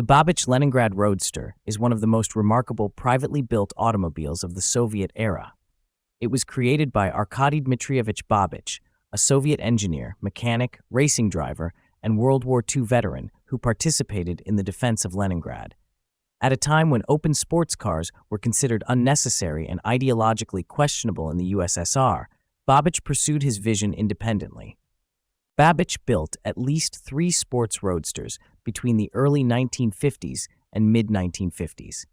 Babich Leningrad Roadster is one of the most remarkable privately built automobiles of the Soviet era. It was created by Arkadij Babich, a Soviet engineer, mechanic, racing driver, and World War II veteran who participated in the defense of Leningrad. At a time when open sports cars were considered unnecessary and ideologically questionable in the USSR, Babich pursued his vision independently. Babich built at least 3 sports roadsters between the early 1950s and mid-1950s.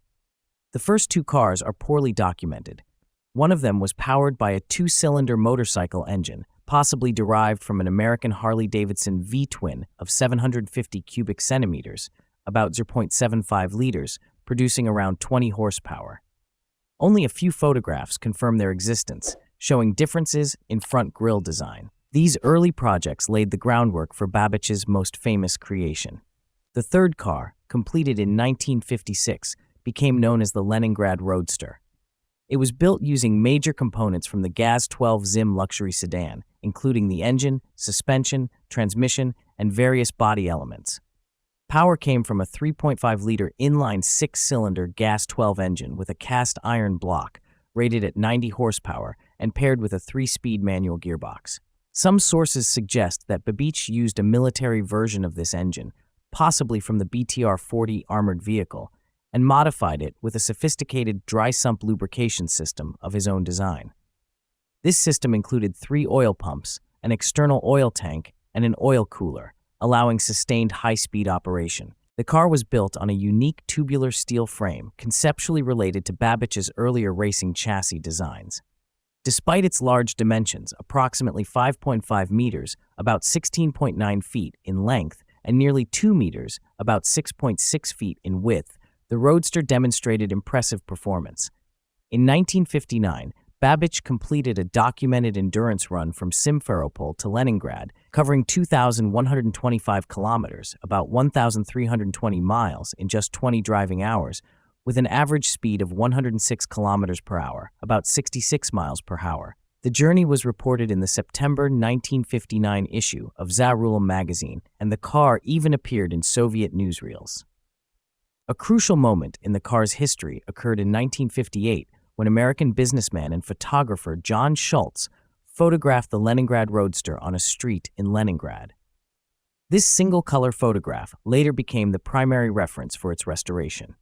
The first 2 cars are poorly documented. One of them was powered by a 2-cylinder motorcycle engine, possibly derived from an American Harley-Davidson V-twin of 750 cubic centimeters, about 0.75 liters, producing around 20 horsepower. Only a few photographs confirm their existence, showing differences in front grille design. These early projects laid the groundwork for Babich's most famous creation. The third car, completed in 1956, became known as the Leningrad Roadster. It was built using major components from the GAZ-12 ZIM luxury sedan, including the engine, suspension, transmission, and various body elements. Power came from a 3.5-liter inline 6-cylinder GAZ-12 engine with a cast iron block, rated at 90 horsepower, and paired with a 3-speed manual gearbox. Some sources suggest that Babich used a military version of this engine, possibly from the BTR-40 armored vehicle, and modified it with a sophisticated dry-sump lubrication system of his own design. This system included 3 oil pumps, an external oil tank, and an oil cooler, allowing sustained high-speed operation. The car was built on a unique tubular steel frame, conceptually related to Babich's earlier racing chassis designs. Despite its large dimensions, approximately 5.5 meters, about 16.9 feet in length, and nearly 2 meters, about 6.6 feet in width, the Roadster demonstrated impressive performance. In 1959, Babich completed a documented endurance run from Simferopol to Leningrad, covering 2,125 kilometers, about 1,320 miles, in just 20 driving hours, with an average speed of 106 kilometers per hour, about 66 miles per hour. The journey was reported in the September 1959 issue of Zarul magazine, and the car even appeared in Soviet newsreels. A crucial moment in the car's history occurred in 1958 when American businessman and photographer John Schultz photographed the Leningrad Roadster on a street in Leningrad. This single-color photograph later became the primary reference for its restoration.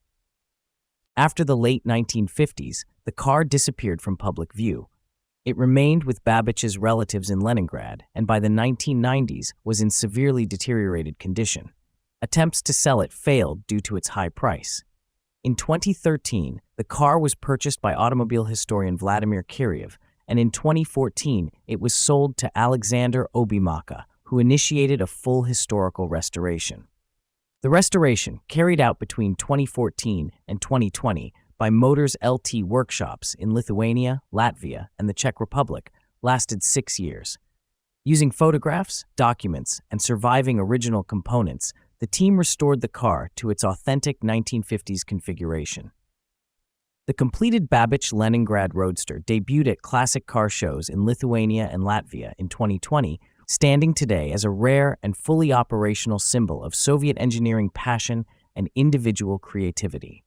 After the late 1950s, the car disappeared from public view. It remained with Babich's relatives in Leningrad, and by the 1990s was in severely deteriorated condition. Attempts to sell it failed due to its high price. In 2013, the car was purchased by automobile historian Vladimir Kiryev, and in 2014, it was sold to Alexander Obimaka, who initiated a full historical restoration. The restoration, carried out between 2014 and 2020 by Motors LT workshops in Lithuania, Latvia, and the Czech Republic, lasted 6 years. Using photographs, documents, and surviving original components, the team restored the car to its authentic 1950s configuration. The completed Babich Leningrad Roadster debuted at classic car shows in Lithuania and Latvia in 2020, standing today as a rare and fully operational symbol of Soviet engineering passion and individual creativity.